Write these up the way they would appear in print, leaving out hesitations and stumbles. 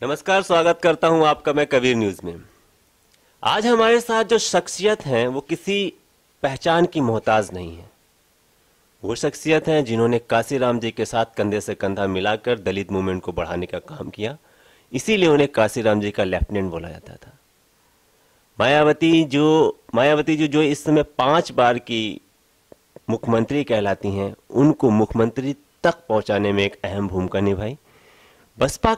नमस्कार, स्वागत करता हूं आपका मैं कबीर न्यूज में। आज हमारे साथ जो शख्सियत हैं वो किसी पहचान की मोहताज नहीं है। वो शख्सियत हैं जिन्होंने काशीराम जी के साथ कंधे से कंधा मिलाकर दलित मूवमेंट को बढ़ाने का काम किया। इसीलिए उन्हें काशीराम जी का लेफ्टिनेंट बोला जाता था। मायावती जो इस समय 5 बार की मुख्यमंत्री कहलाती हैं, उनको मुख्यमंत्री तक पहुंचाने में एक अहम भूमिका निभाई। बसपा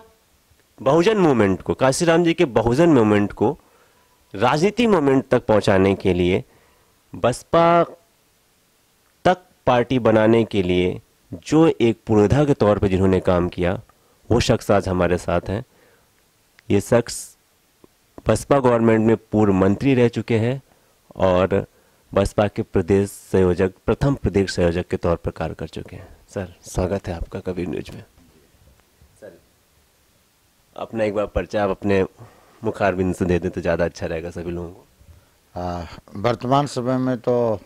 बहुजन मूवमेंट को, काशीराम जी के बहुजन मूवमेंट को राजनीति मूवमेंट तक पहुंचाने के लिए, बसपा तक पार्टी बनाने के लिए जो एक पुरोधा के तौर पे जिन्होंने काम किया, वो शख्स आज हमारे साथ हैं। ये शख्स बसपा गवर्नमेंट में पूर्व मंत्री रह चुके हैं और बसपा के प्रदेश संयोजक, प्रथम प्रदेश संयोजक के तौर पर कार्य कर चुके हैं। सर, स्वागत है आपका कबीर न्यूज में। सर, अपना एक बार परिचय आप अपने मुखारबिंद से दे दें तो ज़्यादा अच्छा रहेगा सभी लोगों को। वर्तमान समय में तो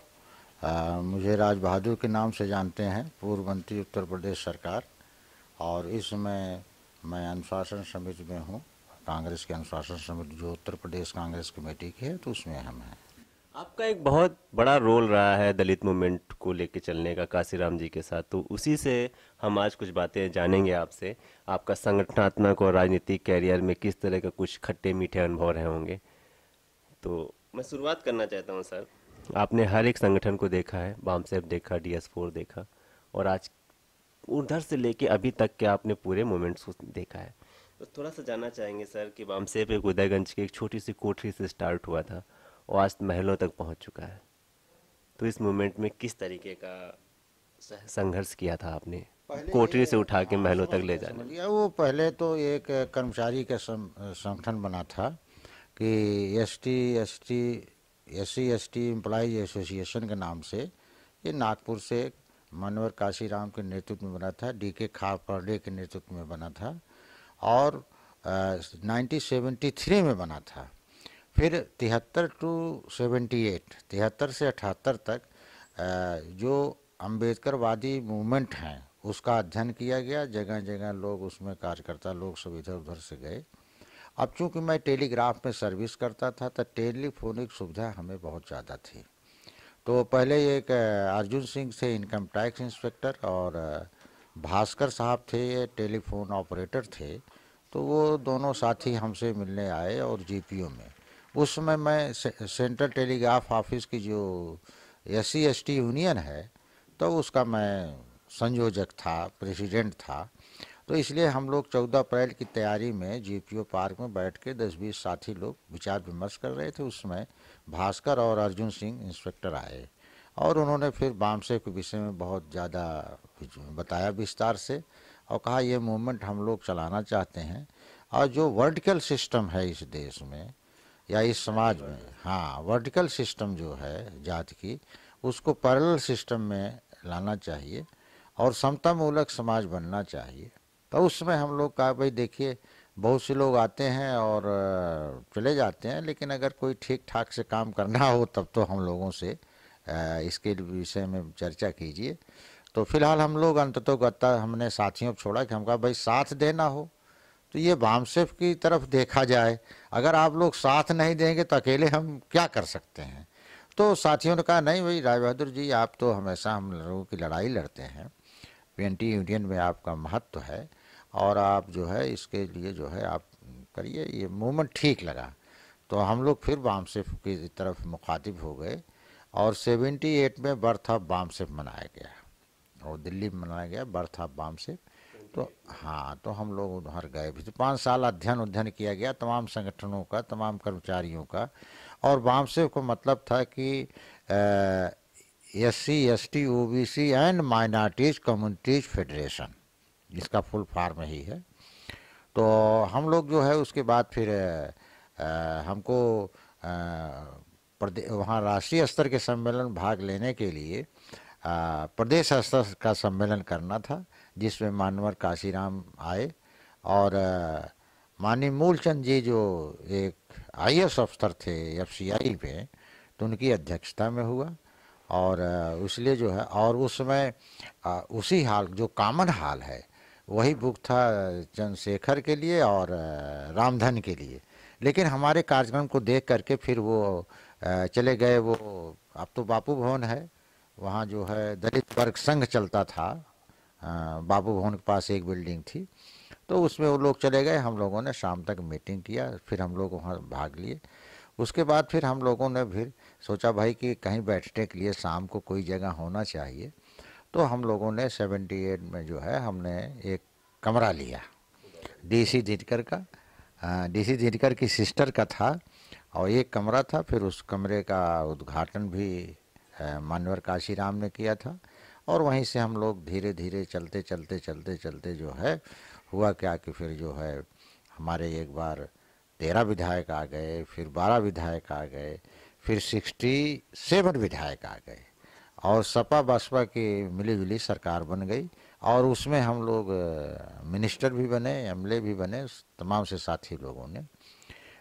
मुझे राज बहादुर के नाम से जानते हैं, पूर्व मंत्री उत्तर प्रदेश सरकार, और इस समय मैं अनुशासन समिति में हूँ, कांग्रेस के अनुशासन समिति जो उत्तर प्रदेश कांग्रेस कमेटी की है, तो उसमें हम हैं। आपका एक बहुत बड़ा रोल रहा है दलित मूवमेंट को लेके चलने का काशीराम जी के साथ, तो उसी से हम आज कुछ बातें जानेंगे आपसे। आपका संगठनात्मक और राजनीतिक कैरियर में किस तरह का कुछ खट्टे मीठे अनुभव रहे होंगे। तो मैं शुरुआत करना चाहता हूं सर। आपने हर एक संगठन को देखा है, बामसेफ देखा, DS4 देखा, और आज उधर से लेके अभी तक के आपने पूरे मोमेंट्स को देखा है। तो थोड़ा सा जानना चाहेंगे सर कि बामसेफ एक उदयगंज की एक छोटी सी कोठरी से स्टार्ट हुआ था और आज महलों तक पहुंच चुका है। तो इस मूवमेंट में किस तरीके का संघर्ष किया था आपने, पहले कोठरी ये से उठा के महलों तक समझ ले गया जाने समझ में? गया। वो पहले तो एक कर्मचारी का संगठन बना था कि SC ST एम्प्लॉयज एसोसिएशन के नाम से। ये नागपुर से मनोहर काशीराम के नेतृत्व में बना था, DK खापर्डे के नेतृत्व में बना था, और 1973 में बना था। फिर 73 से 78 तक जो अम्बेडकरवादी मूवमेंट हैं उसका अध्ययन किया गया। जगह जगह लोग उसमें कार्यकर्ता लोग सब इधर उधर से गए। अब चूंकि मैं टेलीग्राफ में सर्विस करता था तो टेलीफोनिक सुविधा हमें बहुत ज़्यादा थी। तो पहले एक अर्जुन सिंह थे इनकम टैक्स इंस्पेक्टर, और भास्कर साहब थे ये टेलीफोन ऑपरेटर थे। तो वो दोनों साथी हमसे मिलने आए, और GPO में उस समय मैं सेंट्रल टेलीग्राफ ऑफिस की जो SC ST यूनियन है तो उसका मैं संयोजक था, प्रेसिडेंट था। तो इसलिए हम लोग 14 अप्रैल की तैयारी में GPO पार्क में बैठ के 10-20 साथी लोग विचार विमर्श कर रहे थे। उसमें भास्कर और अर्जुन सिंह इंस्पेक्टर आए, और उन्होंने फिर बामसेफ के विषय में बहुत ज़्यादा बताया विस्तार से, और कहा ये मूवमेंट हम लोग चलाना चाहते हैं, और जो वर्टिकल सिस्टम है इस देश में या इस समाज में, हाँ, वर्टिकल सिस्टम जो है जाति की, उसको पैरेलल सिस्टम में लाना चाहिए और समता मूलक समाज बनना चाहिए। तो उसमें हम लोग कहा भाई देखिए, बहुत से लोग आते हैं और चले जाते हैं, लेकिन अगर कोई ठीक ठाक से काम करना हो तब तो हम लोगों से इसके विषय में चर्चा कीजिए। तो फिलहाल हम लोग अंततोगत्ता हमने साथियों को छोड़ा कि हम कहा भाई साथ देना हो तो ये बामसेफ की तरफ देखा जाए। अगर आप लोग साथ नहीं देंगे तो अकेले हम क्या कर सकते हैं। तो साथियों ने कहा नहीं भाई राज बहादुर जी, आप तो हमेशा हम लोगों की लड़ाई लड़ते हैं, PNT यूनियन में आपका महत्व है, और आप जो है इसके लिए जो है आप करिए, ये मूवमेंट ठीक लगा। तो हम लोग फिर बामसेफ की तरफ मुखातिब हो गए, और 78 में बर्थ ऑफ बामसेफ मनाया गया, और दिल्ली में मनाया गया बर्थ ऑफ बामसेफ। तो हाँ, तो हम लोग उधर गए भी। तो 5 साल अध्ययन किया गया तमाम संगठनों का, तमाम कर्मचारियों का, और बामसेफ को मतलब था कि SC ST OBC and minorities communities federation, इसका फुल फॉर्म ही है। तो हम लोग जो है उसके बाद फिर हमको वहाँ राष्ट्रीय स्तर के सम्मेलन में भाग लेने के लिए प्रदेश स्तर का सम्मेलन करना था, जिसमें मानवर काशीराम आए, और माननीय मूलचंद जी जो एक IAS अफसर थे FCI पे, तो उनकी अध्यक्षता में हुआ। और इसलिए जो है, और उस समय उसी हाल जो कॉमन हाल है वही बुक था चंद्रशेखर के लिए और रामधन के लिए। लेकिन हमारे कार्यक्रम को देख करके फिर वो चले गए। वो अब तो बापू भवन है, वहाँ जो है दलित वर्ग संघ चलता था, बापू भवन के पास एक बिल्डिंग थी, तो उसमें वो लोग चले गए। हम लोगों ने शाम तक मीटिंग किया, फिर हम लोग वहाँ भाग लिए। उसके बाद फिर हम लोगों ने फिर सोचा भाई कि कहीं बैठने के लिए शाम को कोई जगह होना चाहिए। तो हम लोगों ने 78 में जो है हमने एक कमरा लिया डीसी दिनकर का, डीसी दिनकर की सिस्टर का था, और एक कमरा था। फिर उस कमरे का उद्घाटन भी मान्यवर काशीराम ने किया था। और वहीं से हम लोग धीरे धीरे चलते चलते चलते चलते जो है हुआ क्या कि फिर जो है हमारे एक बार 13 विधायक आ गए, फिर 12 विधायक आ गए, फिर 67 विधायक आ गए, और सपा बसपा की मिलीजुली सरकार बन गई। और उसमें हम लोग मिनिस्टर भी बने, एमएलए भी बने, तमाम से साथी लोगों ने।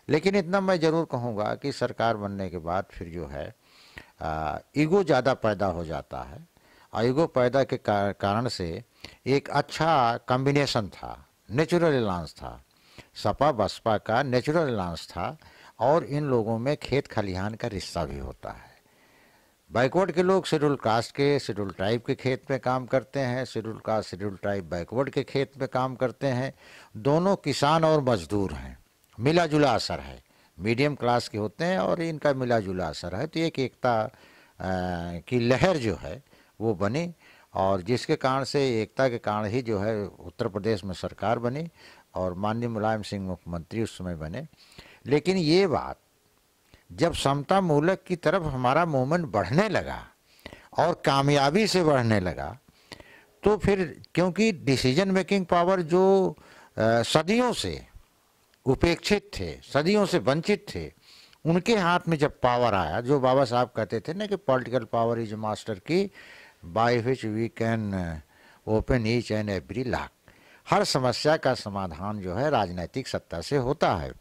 लेकिन इतना मैं ज़रूर कहूँगा कि सरकार बनने के बाद फिर जो है ईगो ज़्यादा पैदा हो जाता है। और ईगो पैदा के कारण से एक अच्छा कॉम्बिनेशन था, नेचुरल एलायंस था, सपा बसपा का नेचुरल एलायंस था। और इन लोगों में खेत खलिहान का रिश्ता भी होता है। बैकवर्ड के लोग शेड्यूल कास्ट के, शेड्यूल ट्राइब के खेत में काम करते हैं, schedule caste schedule tribe backward के खेत में काम करते हैं। दोनों किसान और मजदूर हैं, मिला जुला असर है, मीडियम क्लास के होते हैं और इनका मिला जुला असर है। तो एक एकता की लहर जो है वो बनी, और जिसके कारण से एकता के कारण ही जो है उत्तर प्रदेश में सरकार बनी और माननीय मुलायम सिंह मुख्यमंत्री उस समय बने। लेकिन ये बात जब समता मूलक की तरफ हमारा मूवमेंट बढ़ने लगा और कामयाबी से बढ़ने लगा, तो फिर क्योंकि डिसीजन मेकिंग पावर जो सदियों से उपेक्षित थे, सदियों से वंचित थे, उनके हाथ में जब पावर आया, जो बाबा साहब कहते थे ना कि political power is master key by which we can open each and every lock. हर समस्या का समाधान जो है राजनीतिक सत्ता से होता है।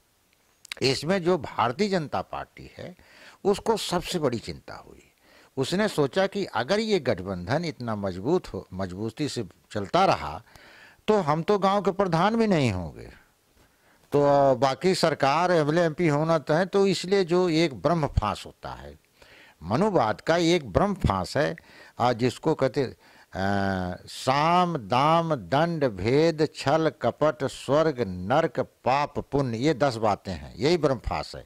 इसमें जो भारतीय जनता पार्टी है उसको सबसे बड़ी चिंता हुई। उसने सोचा कि अगर ये गठबंधन इतना मजबूती से चलता रहा तो हम तो गांव के प्रधान भी नहीं होंगे, तो बाकी सरकार एमएलए एमपी होना तो है। तो इसलिए जो एक ब्रह्म फांस होता है, मनुवाद का एक ब्रह्म फांस है, जिसको कहते साम दाम दंड भेद छल कपट स्वर्ग नरक पाप पुण्य, ये 10 बातें हैं, यही ब्रह्मफास है।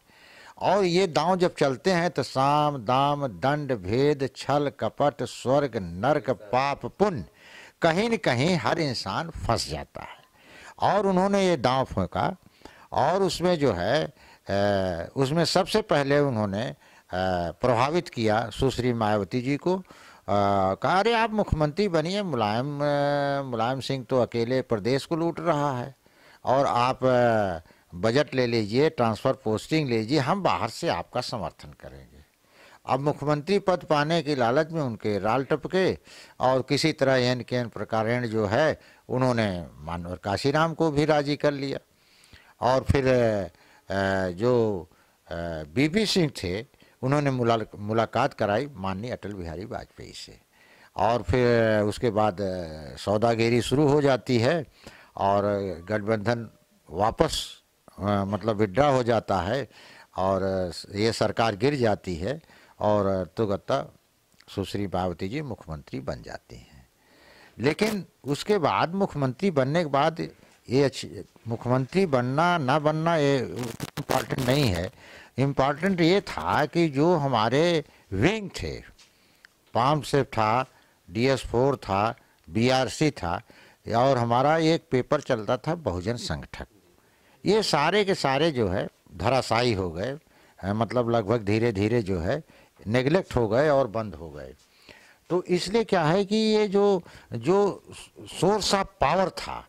और ये दांव जब चलते हैं तो साम दाम दंड भेद छल कपट स्वर्ग नरक पाप पुण्य, कहीं न कहीं हर इंसान फंस जाता है। और उन्होंने ये दांव फेंका, और उसमें जो है उसमें सबसे पहले उन्होंने प्रभावित किया सुश्री मायावती जी को। कहा अरे आप मुख्यमंत्री बनिए, मुलायम सिंह तो अकेले प्रदेश को लूट रहा है, और आप बजट ले लीजिए, ट्रांसफ़र पोस्टिंग लीजिए, हम बाहर से आपका समर्थन करेंगे। अब मुख्यमंत्री पद पाने की लालच में उनके राल टपके, और किसी तरह एन के एन प्रकारेण जो है उन्होंने मानवर काशीराम को भी राजी कर लिया। और फिर जो बीपी सिंह थे उन्होंने मुलाकात कराई माननीय अटल बिहारी वाजपेयी से, और फिर उसके बाद सौदागेरी शुरू हो जाती है और गठबंधन वापस मतलब विड्रा हो जाता है, और ये सरकार गिर जाती है, और तुगत्ता सुश्री मायावती जी मुख्यमंत्री बन जाती हैं। लेकिन उसके बाद मुख्यमंत्री बनने के बाद ये अच्छी मुख्यमंत्री बनना ना बनना ये इम्पॉर्टेंट नहीं है। इम्पॉर्टेंट ये था कि जो हमारे विंग थे, पाम सेफ था, DS4 था, BRC था, और हमारा एक पेपर चलता था बहुजन संगठक, ये सारे के सारे जो है धराशायी हो गए, मतलब लगभग धीरे धीरे जो है नेगलेक्ट हो गए और बंद हो गए। तो इसलिए क्या है कि ये जो सोर्स ऑफ पावर था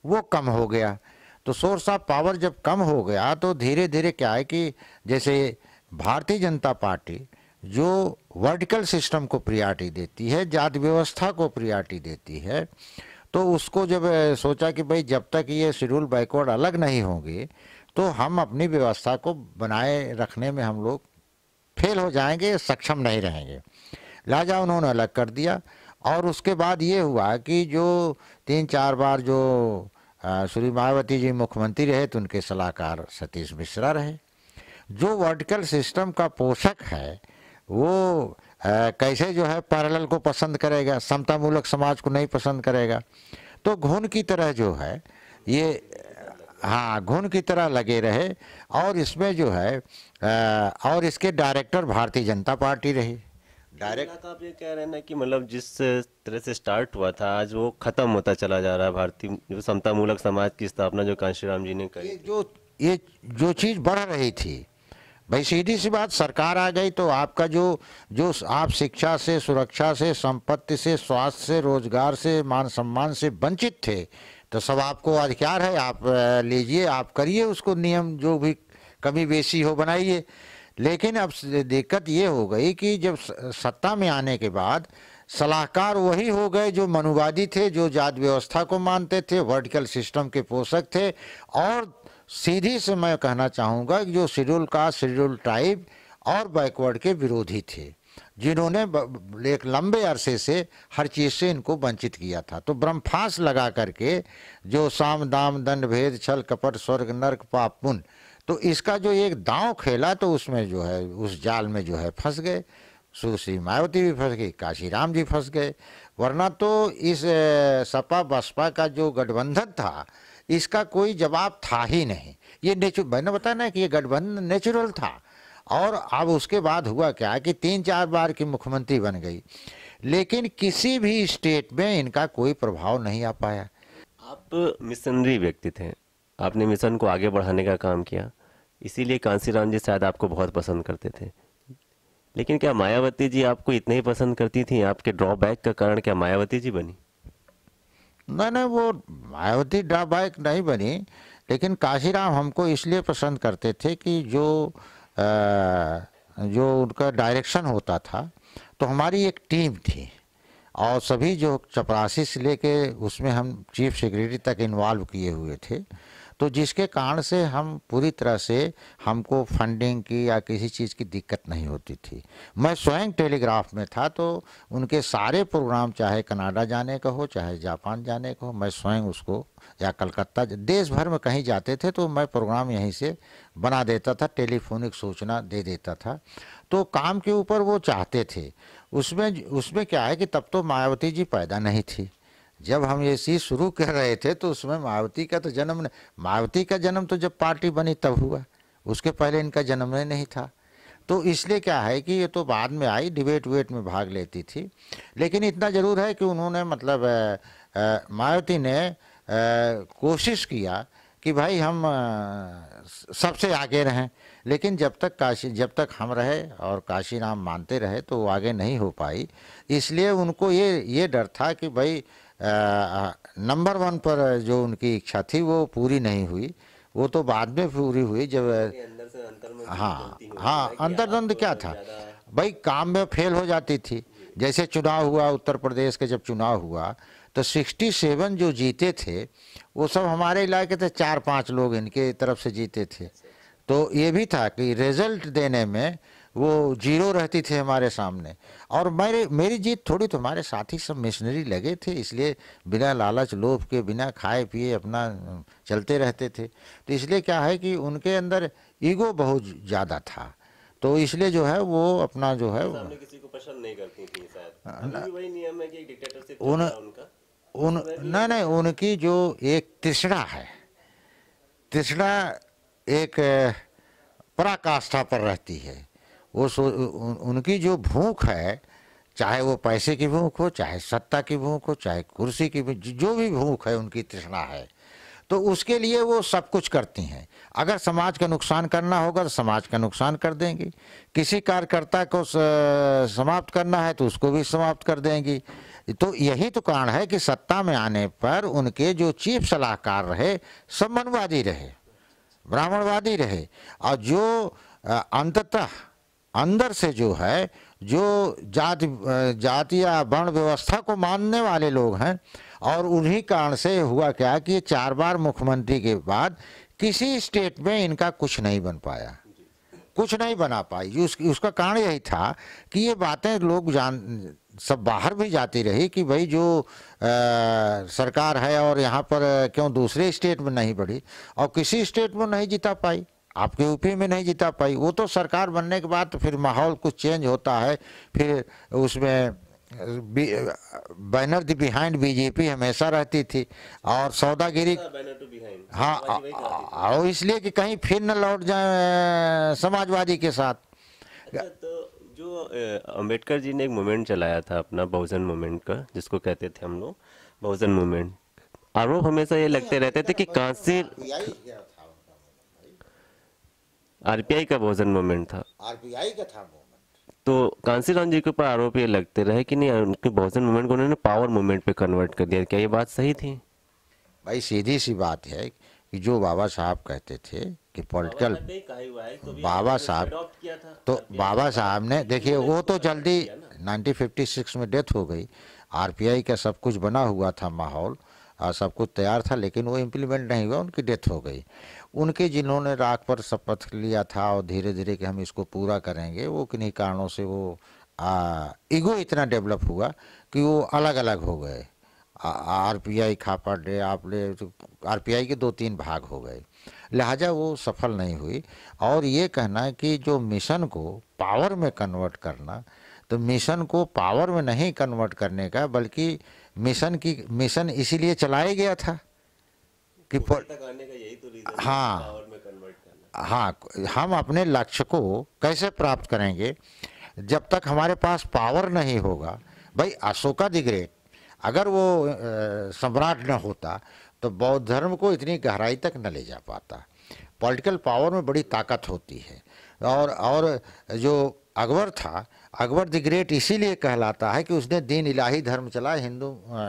वो कम हो गया। तो सोर्स ऑफ पावर जब कम हो गया तो धीरे धीरे क्या है कि जैसे भारतीय जनता पार्टी जो वर्टिकल सिस्टम को प्रियॉरिटी देती है, जाति व्यवस्था को प्रियॉरिटी देती है, तो उसको जब सोचा कि भाई जब तक ये शेड्यूल बैकवर्ड अलग नहीं होंगे तो हम अपनी व्यवस्था को बनाए रखने में हम लोग फेल हो जाएंगे, सक्षम नहीं रहेंगे। लिहाजा उन्होंने अलग कर दिया। और उसके बाद ये हुआ कि जो 3-4 बार जो श्री मायावती जी मुख्यमंत्री रहे तो उनके सलाहकार सतीश मिश्रा रहे। जो वर्टिकल सिस्टम का पोषक है वो कैसे जो है पैरेलल को पसंद करेगा, समतामूलक समाज को नहीं पसंद करेगा। तो घुन की तरह जो है ये, हाँ, घुन की तरह लगे रहे। और इसमें जो है और इसके डायरेक्टर भारतीय जनता पार्टी रही। डायरेक्ट आप ये कह रहे हैं ना कि मतलब जिस तरह से स्टार्ट हुआ था आज वो खत्म होता चला जा रहा है, भारतीय जो समतामूलक समाज की स्थापना जो कांशीराम जी ने करी। ये जो चीज़ बढ़ रही थी भाई, सीधी सी बात, सरकार आ गई तो आपका जो जो आप शिक्षा से, सुरक्षा से, संपत्ति से, स्वास्थ्य से, रोजगार से, मान सम्मान से वंचित थे, तो सब आपको अधिकार है, आप लीजिए, आप करिए उसको, नियम जो भी कमी बेसी हो बनाइए। लेकिन अब दिक्कत ये हो गई कि जब सत्ता में आने के बाद सलाहकार वही हो गए जो मनुवादी थे, जो जाति व्यवस्था को मानते थे, वर्टिकल सिस्टम के पोषक थे, और सीधी से मैं कहना चाहूँगा कि जो शेड्यूल कास्ट, शेड्यूल ट्राइब और बैकवर्ड के विरोधी थे, जिन्होंने एक लंबे अरसे से हर चीज़ से इनको वंचित किया था। तो ब्रह्मफांस लगा करके जो साम दाम दंड भेद छल कपट स्वर्ग नरक पाप पुण्य, तो इसका जो एक दांव खेला तो उसमें जो है उस जाल में जो है फंस गए। सुश्री मायावती भी फंस गई, काशीराम जी फंस गए। वरना तो इस सपा बसपा का जो गठबंधन था इसका कोई जवाब था ही नहीं। ये मैंने बताया ना कि ये गठबंधन नेचुरल था। और अब उसके बाद हुआ क्या कि 3-4 बार की मुख्यमंत्री बन गई, लेकिन किसी भी स्टेट में इनका कोई प्रभाव नहीं आ पाया। आप मिशनरी व्यक्ति थे, आपने मिशन को आगे बढ़ाने का काम किया, इसीलिए कांशीराम जी शायद आपको बहुत पसंद करते थे। लेकिन क्या मायावती जी आपको इतने ही पसंद करती थी? आपके ड्रॉबैक का कारण क्या मायावती जी बनी? नहीं, वो मायावती ड्रॉबैक नहीं बनी, लेकिन काशीराम हमको इसलिए पसंद करते थे कि जो उनका डायरेक्शन होता था, तो हमारी एक टीम थी और सभी जो चपरासी से लेके उसमें हम चीफ सेक्रेटरी तक इन्वॉल्व किए हुए थे। तो जिसके कारण से हम पूरी तरह से, हमको फंडिंग की या किसी चीज़ की दिक्कत नहीं होती थी। मैं स्वयं टेलीग्राफ में था, तो उनके सारे प्रोग्राम, चाहे कनाडा जाने का हो, चाहे जापान जाने का हो, मैं स्वयं उसको, या कलकत्ता, देश भर में कहीं जाते थे तो मैं प्रोग्राम यहीं से बना देता था, टेलीफोनिक सूचना दे देता था। तो काम के ऊपर वो चाहते थे। उसमें क्या है कि तब तो मायावती जी पैदा नहीं थी। जब हम ये चीज़ शुरू कर रहे थे तो उसमें मायावती का तो जन्म, मायावती का जन्म तो जब पार्टी बनी तब हुआ, उसके पहले इनका जन्म नहीं था। तो इसलिए क्या है कि ये तो बाद में आई, डिबेट वेट में भाग लेती थी। लेकिन इतना ज़रूर है कि उन्होंने मतलब मायावती ने कोशिश किया कि भाई हम सबसे आगे रहें, लेकिन जब तक हम रहे और काशीराम मानते रहे तो वो आगे नहीं हो पाई। इसलिए उनको ये डर था कि भाई नंबर 1 पर जो उनकी इच्छा थी वो पूरी नहीं हुई। वो तो बाद में पूरी हुई जब अंदर से अंतर में हाँ, अंतर्द्वंद क्या था भाई, काम में फेल हो जाती थी। जैसे चुनाव हुआ उत्तर प्रदेश के, जब चुनाव हुआ तो 67 जो जीते थे वो सब हमारे इलाके थे, 4-5 लोग इनके तरफ से जीते थे। तो ये भी था कि रिजल्ट देने में वो 0 रहती थी हमारे सामने। और मेरी जीत थोड़ी, तो हमारे साथी सब मिशनरी लगे थे, इसलिए बिना लालच लोभ के, बिना खाए पिए अपना चलते रहते थे। तो इसलिए क्या है कि उनके अंदर ईगो बहुत ज़्यादा था, तो इसलिए जो है वो अपना जो है सामने किसी को पसंद नहीं करती थी शायद। अभी वही नियम है कि डिक्टेटरशिप चल रहा है उनका। नहीं, उनकी जो एक तृष्णा है, तृष्णा एक पराकाष्ठा पर रहती है। उनकी जो भूख है, चाहे वो पैसे की भूख हो, चाहे सत्ता की भूख हो, चाहे कुर्सी की, जो भी भूख है उनकी तृष्णा है, तो उसके लिए वो सब कुछ करती हैं। अगर समाज का नुकसान करना होगा तो समाज का नुकसान कर देंगी, किसी कार्यकर्ता को समाप्त करना है तो उसको भी समाप्त कर देंगी। तो यही तो कारण है कि सत्ता में आने पर उनके जो चीफ सलाहकार रहे सब मनुवादी रहे, ब्राह्मणवादी रहे, और जो अंततः अंदर से जो है, जो जाति या वर्ण व्यवस्था को मानने वाले लोग हैं। और उन्हीं कारण से हुआ क्या कि 4 बार मुख्यमंत्री के बाद किसी स्टेट में इनका कुछ नहीं बन पाया। कुछ नहीं बना पाई। उसका कारण यही था कि ये बातें लोग सब बाहर भी जाती रही कि भाई जो सरकार है और यहाँ पर क्यों दूसरे स्टेट में नहीं बढ़ी, और किसी स्टेट में नहीं जिता पाई, आपके यूपी में नहीं जिता पाई। वो तो सरकार बनने के बाद तो फिर माहौल कुछ चेंज होता है, फिर उसमें बैनर द बिहाइंड बीजेपी हमेशा रहती थी और सौदागिरी, हाँ, और इसलिए कि कहीं फिर न लौट जाए समाजवादी के साथ। अच्छा, तो जो अंबेडकर जी ने एक मूवमेंट चलाया था अपना, बहुजन मूवमेंट का, जिसको कहते थे हम लोग बहुजन मूवमेंट, आरोप हमेशा ये लगते रहते थे कि कांसी आरपीआई का बहुजन मूवमेंट था, आरपीआई का था मूवमेंट। तो कांसीराम जी के ऊपर आरोप ये लगते रहे कि नहीं, उनके बहुजन मूवमेंट को उन्होंने पावर मूवमेंट पे कन्वर्ट कर दिया। क्या ये बात सही थी? भाई सीधी सी बात है कि जो बाबा साहब कहते थे कि पॉलिटिकल, बाबा साहब ने देखिए, वो तो जल्दी 1956 में डेथ हो गई। आरपीआई का सब कुछ बना हुआ था माहौल, सब कुछ तैयार था, लेकिन वो इम्प्लीमेंट नहीं हुआ, उनकी डेथ हो गई। उनके जिन्होंने राख पर शपथ लिया था और धीरे धीरे कि हम इसको पूरा करेंगे, वो किन्हीं कारणों से वो ईगो इतना डेवलप हुआ कि वो अलग अलग हो गए। आरपीआई खापा डे आप ले, तो आरपीआई के 2-3 भाग हो गए, लिहाजा वो सफल नहीं हुई। और ये कहना है कि जो मिशन को पावर में कन्वर्ट करना, तो मिशन को पावर में नहीं कन्वर्ट करने का, बल्कि मिशन इसीलिए चलाया गया था कि हाँ, हाँ, हम अपने लक्ष्य को कैसे प्राप्त करेंगे जब तक हमारे पास पावर नहीं होगा। भाई अशोका द ग्रेट अगर वो सम्राट न होता तो बौद्ध धर्म को इतनी गहराई तक न ले जा पाता। पॉलिटिकल पावर में बड़ी ताकत होती है। और जो अकबर था, अकबर द ग्रेट इसीलिए कहलाता है कि उसने दीन इलाही धर्म चलाया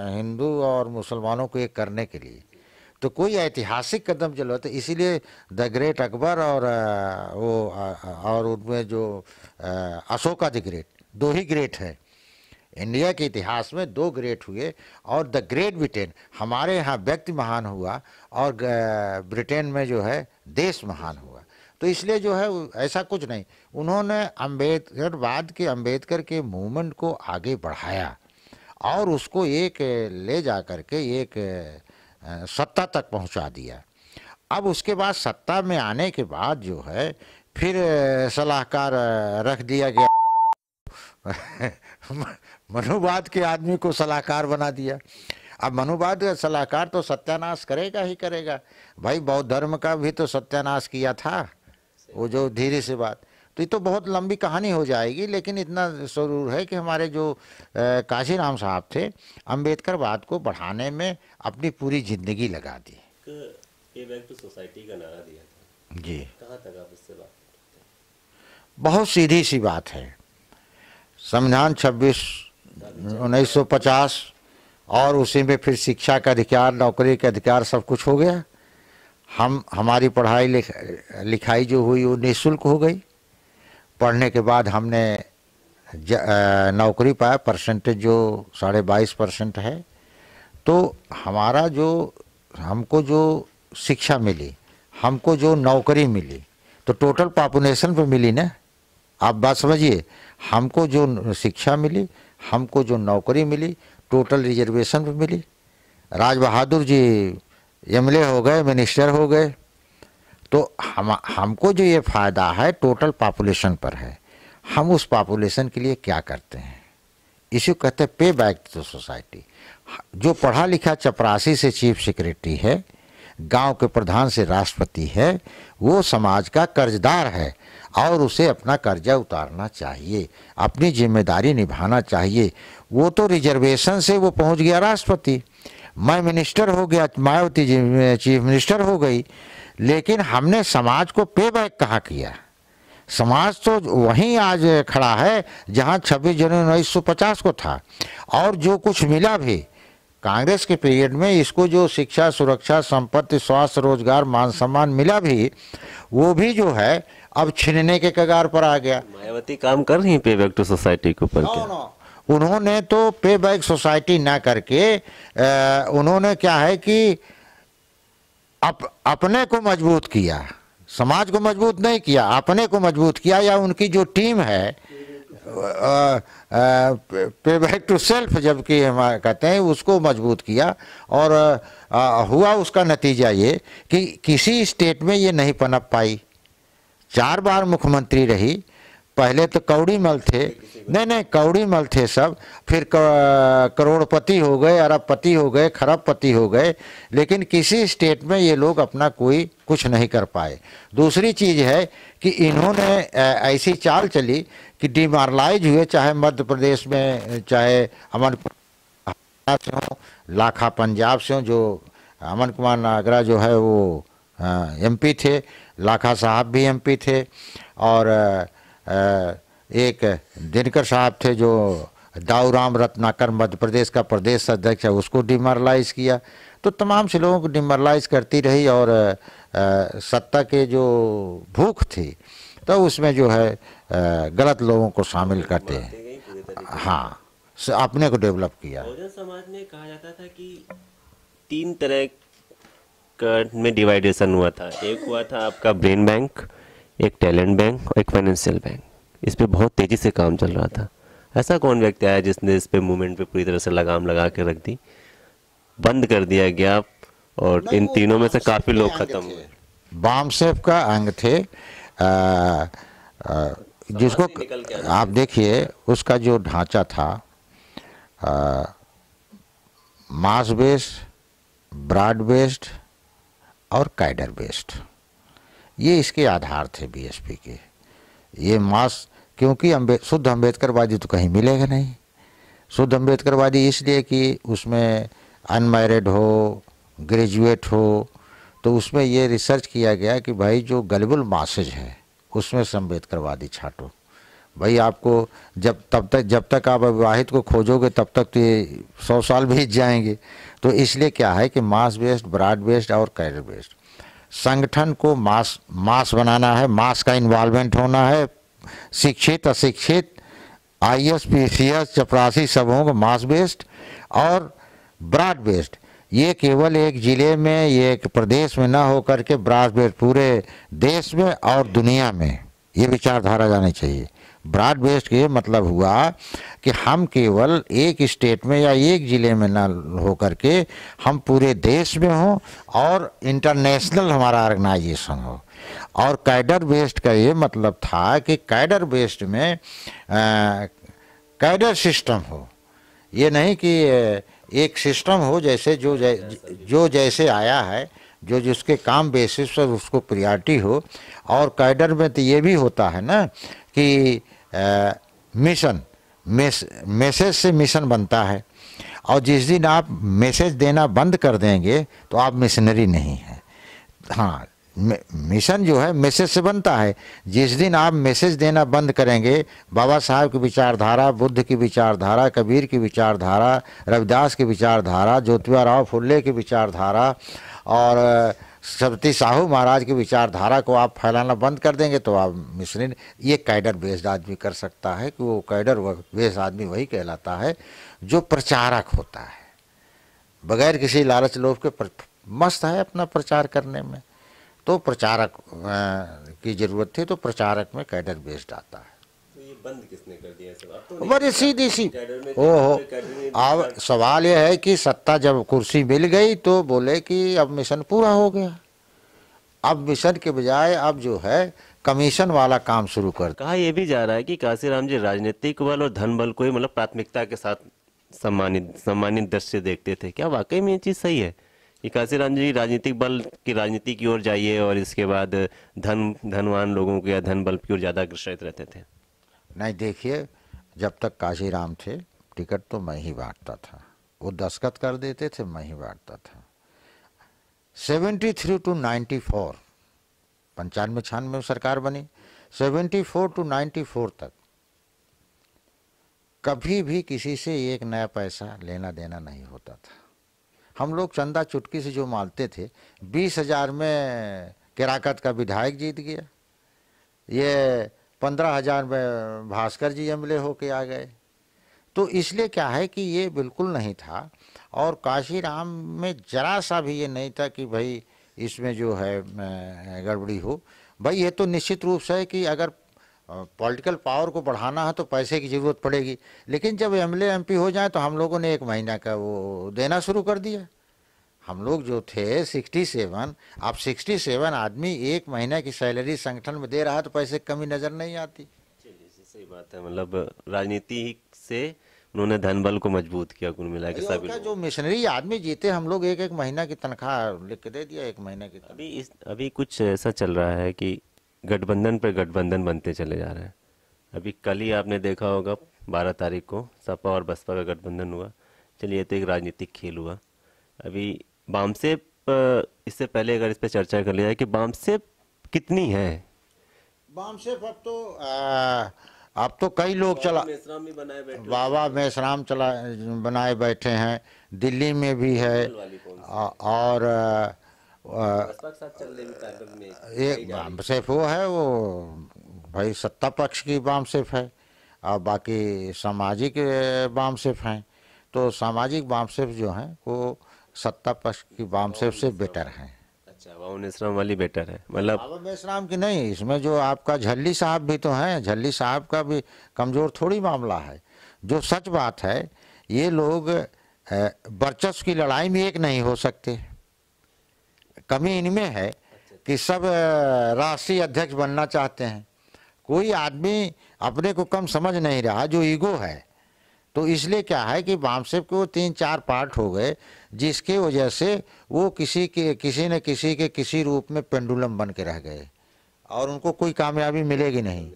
हिंदू और मुसलमानों को एक करने के लिए। तो कोई ऐतिहासिक कदम चलो, तो इसीलिए द ग्रेट अकबर और उनमें जो Ashoka the great, 2 he great है इंडिया के इतिहास में, 2 ग्रेट हुए। और द ग्रेट ब्रिटेन, हमारे यहाँ व्यक्ति महान हुआ और ब्रिटेन में जो है देश महान हुआ। तो इसलिए जो है ऐसा कुछ नहीं, उन्होंने अम्बेडकर के मूवमेंट को आगे बढ़ाया और उसको एक ले जा करके एक सत्ता तक पहुंचा दिया। अब उसके बाद सत्ता में आने के बाद जो है फिर सलाहकार रख दिया गया मनुवाद के आदमी को सलाहकार बना दिया। अब मनुवाद का सलाहकार तो सत्यानाश करेगा ही करेगा। भाई बौद्ध धर्म का भी तो सत्यानाश किया था वो, जो धीरे से बात, तो ये तो बहुत लंबी कहानी हो जाएगी। लेकिन इतना जरूर है कि हमारे जो काशीराम साहब थे, अम्बेडकरवाद को बढ़ाने में अपनी पूरी जिंदगी लगा दी। पे बैक टू सोसाइटी का नारा दिया था जी, कहाँ तक आप इससे बात? बहुत सीधी सी बात है। संविधान 26/1950 और उसी में फिर शिक्षा का अधिकार, नौकरी का अधिकार, सब कुछ हो गया। हमारी पढ़ाई लिखाई जो हुई वो निःशुल्क हो गई। पढ़ने के बाद हमने नौकरी पाया, परसेंटेज जो 22.5% है। तो हमारा जो, हमको जो शिक्षा मिली, हमको जो नौकरी मिली, तो टोटल पॉपुलेशन पे मिली ना। आप बात समझिए, हमको जो शिक्षा मिली, हमको जो नौकरी मिली, टोटल रिजर्वेशन पे मिली। राज बहादुर जी एमएलए हो गए, मिनिस्टर हो गए। तो हमको जो ये फ़ायदा है टोटल पॉपुलेशन पर है। हम उस पॉपुलेशन के लिए क्या करते हैं, इसी को कहते हैं पे बैक टू सोसाइटी। जो पढ़ा लिखा चपरासी से चीफ सेक्रेटरी है, गांव के प्रधान से राष्ट्रपति है, वो समाज का कर्जदार है और उसे अपना कर्जा उतारना चाहिए, अपनी जिम्मेदारी निभाना चाहिए। वो तो रिजर्वेशन से वो पहुंच गया राष्ट्रपति, मैं मिनिस्टर हो गया, मायावती जी चीफ मिनिस्टर हो गई, लेकिन हमने समाज को पे बैक कहाँ किया। समाज तो वहीं आज खड़ा है जहां 26 जनवरी 1950 को था। और जो कुछ मिला भी कांग्रेस के पीरियड में, इसको जो शिक्षा, सुरक्षा, संपत्ति, स्वास्थ्य, रोजगार, मान सम्मान मिला भी, वो भी जो है अब छीनने के कगार पर आ गया। मायावती काम कर रही है पे बैक टू सोसाइटी के ऊपर? उन्होंने तो पे बैक सोसाइटी ना करके उन्होंने क्या है कि अपने को मजबूत किया। समाज को मजबूत नहीं किया, अपने को मजबूत किया, या उनकी जो टीम है पे बैक टू सेल्फ जबकि हम कहते हैं उसको मजबूत किया। और हुआ उसका नतीजा ये कि किसी स्टेट में ये नहीं पनप पाई। 4 बार मुख्यमंत्री रही, पहले तो कौड़ीमल थे, नहीं कौड़ीमल थे सब, फिर करोड़पति हो गए, अरबपति हो गए, खरबपति हो गए, लेकिन किसी स्टेट में ये लोग अपना कोई कुछ नहीं कर पाए। दूसरी चीज़ है कि इन्होंने ऐसी चाल चली कि डिमोरलाइज हुए, चाहे मध्य प्रदेश में, चाहे अमन से हो, लाखा पंजाब से हो, जो अमन कुमार नागरा जो है वो एमपी थे, लाखा साहब भी एमपी थे, और एक दिनकर साहब थे जो दाऊराम रत्नाकर मध्य प्रदेश का प्रदेश अध्यक्ष है, उसको डिमोरलाइज किया। तो तमाम से लोगों को डिमोरलाइज करती रही, और सत्ता के जो भूख थी तो उसमें जो है गलत लोगों को शामिल करते हैं। हाँ, अपने को डेवलप किया। बहुजन समाज में कहा जाता था कि 3 तरह का में डिवाइडेशन हुआ था। एक हुआ था आपका ब्रेन बैंक, एक टैलेंट बैंक और एक फाइनेंशियल बैंक। इस पे बहुत तेजी से काम चल रहा था। ऐसा कौन व्यक्ति आया जिसने इस पे मूवमेंट पे पूरी तरह से लगाम लगा के रख दी, बंद कर दिया गया, और इन तीनों में से काफी लोग खत्म हुए। बामसेफ का अंग थे, जिसको आप देखिए उसका जो ढांचा था, मास बेस्ड, ब्रॉड बेस्ड और कैडर बेस्ड, ये इसके आधार थे बीएसपी के। ये मास, क्योंकि शुद्ध अम्बेडकरवादी तो कहीं मिलेगा नहीं। शुद्ध अम्बेडकरवादी इसलिए कि उसमें अनमैरिड हो, ग्रेजुएट हो, तो उसमें ये रिसर्च किया गया कि भाई जो गलिबल मासेज है उसमें से अम्बेडकरवादी छांटो। भाई आपको जब तक आप अविवाहित को खोजोगे तब तक तो ये 100 साल बीत जाएंगे। तो इसलिए क्या है कि मास बेस्ड, ब्रॉड बेस्ड और कैडर बेस्ड संगठन को मास बनाना है, मास का इन्वॉल्वमेंट होना है, शिक्षित अशिक्षित, आईएएस पीसीएस चपरासी सब होंगे मास बेस्ड। और ब्रॉड बेस्ड, ये केवल एक जिले में, ये एक प्रदेश में ना हो करके ब्रॉड बेस्ड पूरे देश में और दुनिया में ये विचारधारा जानी चाहिए। ब्रॉड बेस्ड के मतलब हुआ कि हम केवल एक स्टेट में या एक ज़िले में ना हो करके हम पूरे देश में हों और इंटरनेशनल हमारा ऑर्गेनाइजेशन हो। और कैडर बेस्ड का ये मतलब था कि कैडर बेस्ड में कैडर सिस्टम हो, ये नहीं कि एक सिस्टम हो जैसे जो जैसे आया है, जो जिसके काम बेसिस पर उसको प्रियॉरिटी हो। और कैडर में तो ये भी होता है ना कि मिशन, मैसेज से मिशन बनता है, और जिस दिन आप मैसेज देना बंद कर देंगे तो आप मिशनरी नहीं हैं। हाँ, मिशन जो है मैसेज से बनता है। जिस दिन आप मैसेज देना बंद करेंगे, बाबा साहब की विचारधारा, बुद्ध की विचारधारा, कबीर की विचारधारा, रविदास की विचारधारा, ज्योतिबा राव फुल्ले की विचारधारा और सती साहू महाराज की विचारधारा को आप फैलाना बंद कर देंगे तो आप मिशनरी। ये कैडर बेस्ड आदमी कर सकता है कि वो कैडर बेस्ड आदमी वही कहलाता है जो प्रचारक होता है, बगैर किसी लालच लोभ के मस्त है अपना प्रचार करने में। तो प्रचारक की जरूरत थी, तो प्रचारक में कैडर बेस्ड आता है। तो ये बंद किसने कर दिया सब? अब तो बड़ी सीधी सी ओहो। अब सवाल यह है कि सत्ता जब कुर्सी मिल गई तो बोले कि अब मिशन पूरा हो गया। अब मिशन के बजाय अब जो है कमीशन वाला काम शुरू कर। कहा यह भी जा रहा है कि काशीराम जी राजनीतिक बल और धन बल को ही मतलब प्राथमिकता के साथ सम्मानित दृष्टि से देखते थे। क्या वाकई में ये चीज़ सही है कि काशीराम जी राजनीतिक बल की राजनीति की ओर जाइए और इसके बाद धनवान लोगों के या धन बल की ओर ज़्यादा आकर्षित रहते थे? नहीं, देखिए, जब तक काशीराम थे टिकट तो मैं ही बांटता था, वो दस्तखत कर देते थे, मैं ही बांटता था। 73 to 94, 95-96 में सरकार बनी, 74 to 94 तक कभी भी किसी से एक नया पैसा लेना देना नहीं होता था। हम लोग चंदा चुटकी से जो मालते थे, 20,000 में केराकत का विधायक जीत गया, ये 15,000 में भास्कर जी एमएलए होके आ गए। तो इसलिए क्या है कि ये बिल्कुल नहीं था। और काशीराम में जरा सा भी ये नहीं था कि भाई इसमें जो है गड़बड़ी हो। भाई ये तो निश्चित रूप से है कि अगर पॉलिटिकल पावर को बढ़ाना है तो पैसे की ज़रूरत पड़ेगी, लेकिन जब एमएलए एमपी हो जाए तो हम लोगों ने 1 महीना का वो देना शुरू कर दिया। हम लोग जो थे 67, अब 67 आदमी 1 महीना की सैलरी संगठन में दे रहा है तो पैसे की कमी नज़र नहीं आती। चलिए जी, सही बात है। मतलब राजनीति से उन्होंने धन बल को मजबूत किया कुल मिला के और सभी क्या, लोग। जो मिशनरी आदमी जीते हम लोग 1-1 महीना की तनख्वाह लिख के दे दिया, 1 महीने की। अभी कुछ ऐसा चल रहा है कि गठबंधन पे गठबंधन बनते चले जा रहे हैं। अभी कल ही आपने देखा होगा 12 तारीख को सपा और बसपा का गठबंधन हुआ। चलिए, ये तो एक राजनीतिक खेल हुआ। अभी बामसेप, इससे पहले अगर इस पे चर्चा कर लिया जाए कि बामसेप कितनी है। बामसेफ अब तो कई लोग चला, मेसराम भी बनाए बैठे बाबा मेसराम चला बनाए बैठे हैं, दिल्ली में भी है, और बसपा के साथ चल रही ताकत में एक बामसेफ वो है, वो भाई सत्ता पक्ष की बामसेफ है, और बाकी सामाजिक बामसेफ हैं। तो सामाजिक बामसेफ जो हैं वो सत्ता पक्ष की बामसेफ से बेटर हैं। अच्छा, बाबा मेसराम वाली बेटर है मतलब। बाबा मेसराम की नहीं, इसमें जो आपका झल्ली साहब भी तो हैं, झल्ली साहब का भी कमज़ोर थोड़ी मामला है। जो सच बात है, ये लोग वर्चस्व की लड़ाई में एक नहीं हो सकते। कमी इनमें है कि सब राष्ट्रीय अध्यक्ष बनना चाहते हैं। कोई आदमी अपने को कम समझ नहीं रहा, जो ईगो है। तो इसलिए क्या है कि बामसेफ के वो 3-4 पार्ट हो गए, जिसके वजह से वो किसी न किसी के किसी रूप में पेंडुलम बन के रह गए, और उनको कोई कामयाबी मिलेगी नहीं।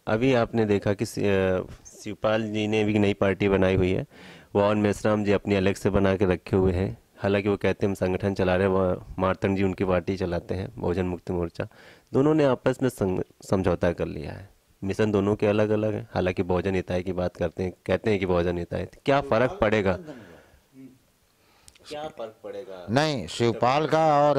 अभी आपने देखा कि शिवपाल जी ने भी नई पार्टी बनाई हुई है। वावन मेसराम जी अपनी अलग से बना के रखे हुए हैं। हालांकि वो कहते हैं हम संगठन चला रहे हैं, वो मार्तंड जी उनकी पार्टी चलाते हैं, बहुजन मुक्ति मोर्चा। दोनों ने आपस में समझौता कर लिया है। मिशन दोनों के अलग अलग है। हालांकि बहुजन हिताय की बात करते हैं, कहते हैं कि बहुजन हिताय। क्या फर्क पड़ेगा? क्या फर्क पड़ेगा? नहीं, शिवपाल का और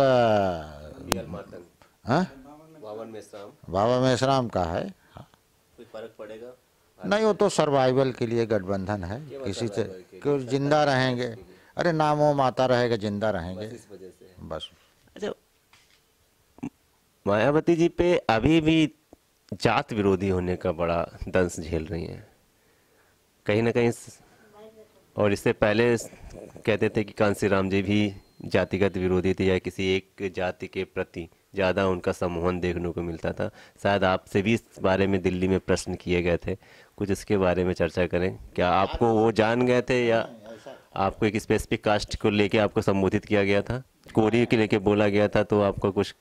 बाबा मेसराम का है। कोई फर्क पड़ेगा? नहीं, वो तो सर्वाइवल के लिए गठबंधन है, किसी से क्यों जिंदा रहेंगे। अरे नामो माता रहेगा, जिंदा रहेंगे इस वजह से बस। अच्छा, मायावती जी पे अभी भी जात विरोधी होने का बड़ा दंश झेल रही हैं कहीं ना कहीं। और इससे पहले कहते थे कि कांसीराम जी भी जातिगत विरोधी थे, या किसी एक जाति के प्रति ज़्यादा उनका सम्मोहन देखने को मिलता था। शायद आपसे भी इस बारे में दिल्ली में प्रश्न किए गए थे, कुछ इसके बारे में चर्चा करें। क्या आपको वो जान गए थे, या आपको एक स्पेसिफिक कास्ट को लेके आपको संबोधित किया गया था, कोरी के लेके बोला गया था, तो आपको कुछ?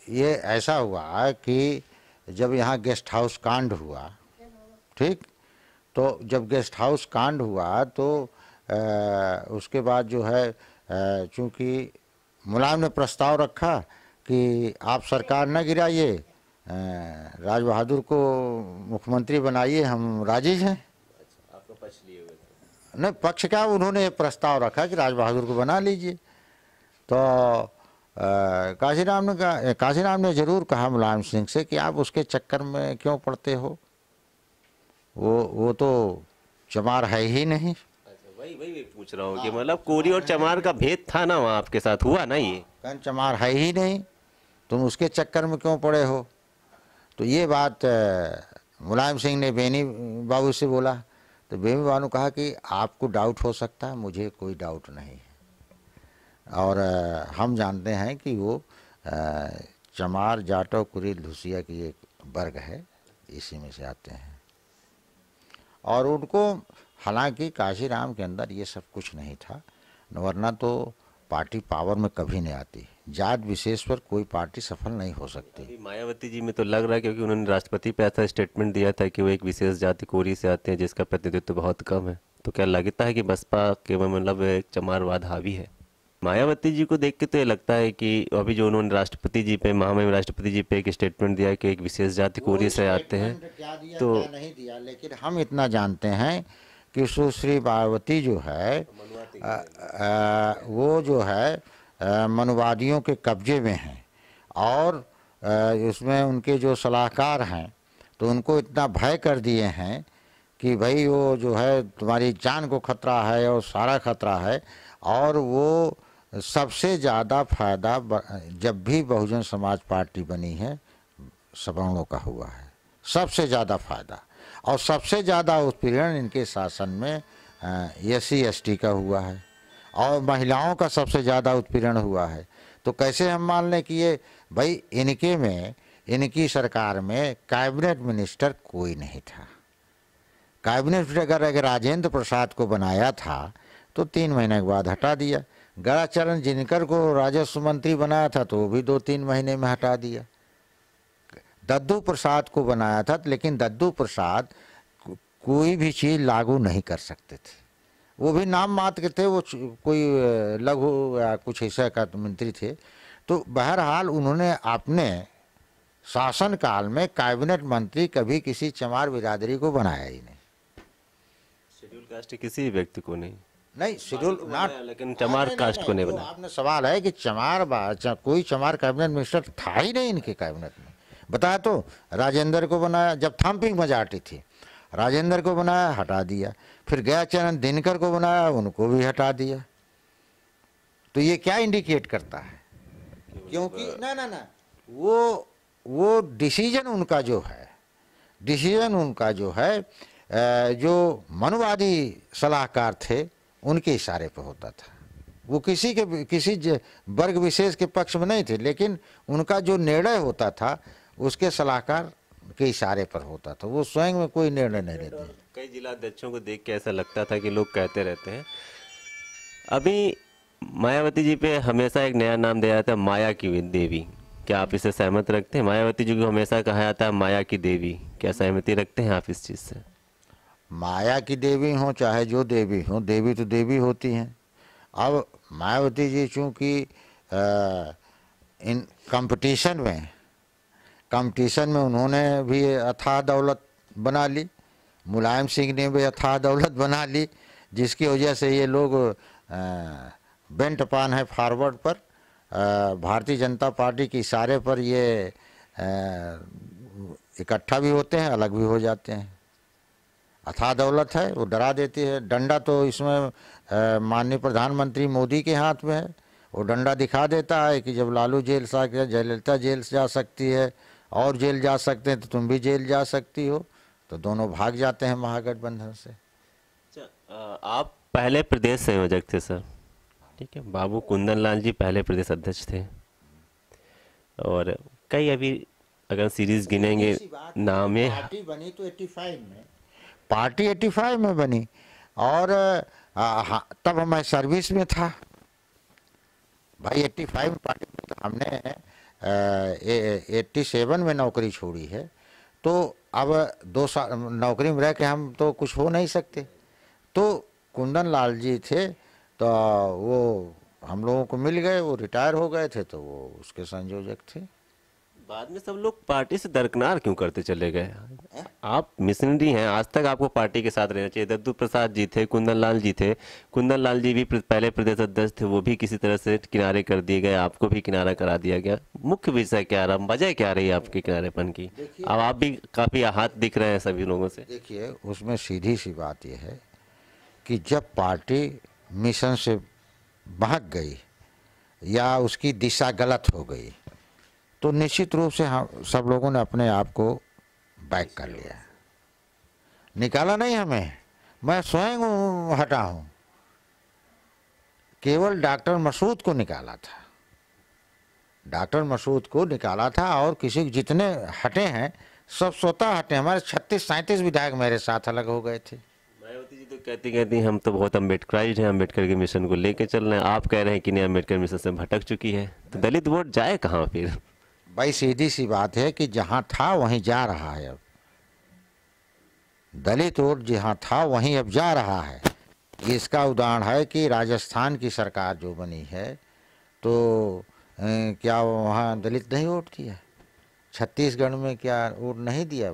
ये ऐसा हुआ कि जब यहाँ गेस्ट हाउस कांड हुआ, ठीक, तो जब गेस्ट हाउस कांड हुआ तो उसके बाद जो है, चूँकि मुलायम ने प्रस्ताव रखा कि आप सरकार न गिराइए, राज बहादुर को मुख्यमंत्री बनाइए, हम राजी हैं। आपका पक्ष लिए हुए थे? नहीं, पक्ष क्या, उन्होंने प्रस्ताव रखा कि राज बहादुर को बना लीजिए। तो काशीराम ने जरूर कहा मुलायम सिंह से कि आप उसके चक्कर में क्यों पड़ते हो, वो तो चमार है ही नहीं। अच्छा, वही पूछ रहा हूँ कि मतलब कोरी और चमार का भेद था ना, वहाँ आपके साथ हुआ ना ये? कौन चमार है ही नहीं, तुम उसके चक्कर में क्यों पड़े हो। तो ये बात मुलायम सिंह ने बेनी बाबू से बोला। तो बेनी बाबू ने कहा कि आपको डाउट हो सकता है, मुझे कोई डाउट नहीं है, और हम जानते हैं कि वो चमार जाटव कुरील धुसिया की एक वर्ग है, इसी में से आते हैं। और उनको, हालांकि काशीराम के अंदर ये सब कुछ नहीं था, वरना तो पार्टी पावर में कभी नहीं आती। जात विशेष पर कोई पार्टी सफल नहीं हो सकती। मायावती जी में तो लग रहा है, क्योंकि उन्होंने राष्ट्रपति पे ऐसा स्टेटमेंट दिया था कि वो एक विशेष जाति कोरी से आते हैं जिसका प्रतिनिधित्व बहुत कम है। तो क्या लगता है कि बसपा के मतलब एक चमारवाद हावी है? मायावती जी को देख के तो ये लगता है कि अभी जो उन्होंने राष्ट्रपति जी पे, महामहिम राष्ट्रपति जी पे एक स्टेटमेंट दिया कि एक विशेष जाति कोरी से आते हैं, तो क्या नहीं दिया, लेकिन हम इतना जानते हैं कि सुश्री मायावती जो है वो जो है मनुवादियों के कब्जे में हैं, और उसमें उनके जो सलाहकार हैं तो उनको इतना भय कर दिए हैं कि भाई वो जो है तुम्हारी जान को खतरा है और सारा खतरा है, और वो सबसे ज़्यादा फायदा जब भी बहुजन समाज पार्टी बनी है सवर्णों का हुआ है, सबसे ज़्यादा फायदा। और सबसे ज़्यादा उत्पीड़न इनके शासन में SC ST का हुआ है और महिलाओं का सबसे ज़्यादा उत्पीड़न हुआ है। तो कैसे हम मान लें कि ये भाई इनके में, इनकी सरकार में कैबिनेट मिनिस्टर कोई नहीं था। कैबिनेट मिनिस्टर अगर राजेंद्र प्रसाद को बनाया था तो 3 महीने के बाद हटा दिया। गणाचरण जिनकर को राजस्व मंत्री बनाया था तो वो भी 2-3 महीने में हटा दिया। दद्दू प्रसाद को बनाया था, लेकिन दद्दू प्रसाद कोई भी चीज़ लागू नहीं कर सकते थे, वो भी नाम मात्र के थे, वो कोई लघु या कुछ ऐसा का मंत्री थे। तो बहरहाल उन्होंने अपने शासनकाल में कैबिनेट मंत्री कभी किसी चमार बिरादरी को बनाया ही नहीं। शेड्यूल कास्ट किसी व्यक्ति को नहीं शेड्यूल नॉट, लेकिन चमार कास्ट को नहीं बनाया। आपने सवाल है कि कोई चमार कैबिनेट मिनिस्टर था ही नहीं इनके कैबिनेट में। बताया तो राजेंद्र को बनाया, जब थम्पिंग मेजॉरिटी थी, राजेंद्र को बनाया, हटा दिया। फिर गयाचरण दिनकर को बनाया, उनको भी हटा दिया। तो ये क्या इंडिकेट करता है? क्योंकि ना वो डिसीजन उनका जो है, डिसीजन उनका जो है, जो मनुवादी सलाहकार थे उनके इशारे पर होता था। वो किसी वर्ग विशेष के पक्ष में नहीं थे, लेकिन उनका जो निर्णय होता था उसके सलाहकार के इशारे पर होता था, वो स्वयं में कोई निर्णय नहीं लेते। कई जिला अध्यक्षों को देख के ऐसा लगता था कि लोग कहते रहते हैं। अभी मायावती जी पे हमेशा एक नया नाम दिया जाता है, माया की देवी। क्या आप इससे सहमत रखते हैं? मायावती जी को हमेशा कहा जाता है माया की देवी, क्या सहमति रखते हैं आप इस चीज़ से? माया की देवी हो चाहे जो देवी हो, देवी तो देवी होती हैं। अब मायावती जी चूँकि इन कंपटीशन में उन्होंने भी अथाह दौलत बना ली, मुलायम सिंह ने भी अथाह दौलत बना ली, जिसकी वजह से ये लोग बेंट पान है फॉरवर्ड पर। भारतीय जनता पार्टी के इशारे पर ये इकट्ठा भी होते हैं, अलग भी हो जाते हैं। अथाह दौलत है, वो डरा देती है। डंडा तो इसमें माननीय प्रधानमंत्री मोदी के हाथ में है। वो डंडा दिखा देता है कि जब लालू जेल से आके जयललिता जेल से जा सकती है और जेल जा सकते हैं तो तुम भी जेल जा सकती हो, तो दोनों भाग जाते हैं महागठबंधन से। आप पहले प्रदेश संयोजक थे सर, ठीक है। बाबू कुंदन लाल जी पहले प्रदेश अध्यक्ष थे, और कई अभी अगर सीरीज गिनेंगे नाम है। पार्टी बनी तो 85 में, पार्टी 85 में बनी, और तब मैं सर्विस में था भाई। 85 में पार्टी, तो हमने 87 में नौकरी छोड़ी है। तो अब 2 साल नौकरी में रह के हम तो कुछ हो नहीं सकते। तो कुंदन लाल जी थे, तो वो हम लोगों को मिल गए, वो रिटायर हो गए थे, तो वो उसके संयोजक थे। बाद में सब लोग पार्टी से दरकिनार क्यों करते चले गए? आप मिशनरी हैं, आज तक आपको पार्टी के साथ रहना चाहिए। दद्दू प्रसाद जी थे, कुंदन लाल जी थे। कुंदन लाल जी भी पहले प्रदेश अध्यक्ष थे, वो भी किसी तरह से किनारे कर दिए गए, आपको भी किनारा करा दिया गया। मुख्य विषय क्या रहा, वजह क्या रही आपके किनारेपन की? अब आप भी काफी आहत दिख रहे हैं सभी लोगों से। देखिए, उसमें सीधी सी बात यह है कि जब पार्टी मिशन से बहक गई या उसकी दिशा गलत हो गई, तो निश्चित रूप से हम सब लोगों ने अपने आप को बैक कर लिया। निकाला नहीं हमें, मैं स्वयं हटा हूँ। केवल डॉक्टर मसूद को निकाला था, डॉक्टर मसूद को निकाला था, और किसी जितने हटे हैं सब स्वतः हटे। हमारे 36-37 विधायक मेरे साथ अलग हो गए थे। मायावती जी तो कहती हम तो बहुत अम्बेडकराइज हैं, अम्बेडकर के मिशन को लेके चल रहे हैं। आप कह रहे हैं कि नहीं, अम्बेडकर मिशन से भटक चुकी है, तो दलित वोट जाए कहाँ फिर? भाई सीधी सी बात है कि जहाँ था वहीं जा रहा है। अब दलित वोट जहाँ था वहीं अब जा रहा है। इसका उदाहरण है कि राजस्थान की सरकार जो बनी है, तो क्या वहाँ दलित नहीं वोट दिया? छत्तीसगढ़ में क्या वोट नहीं दिया?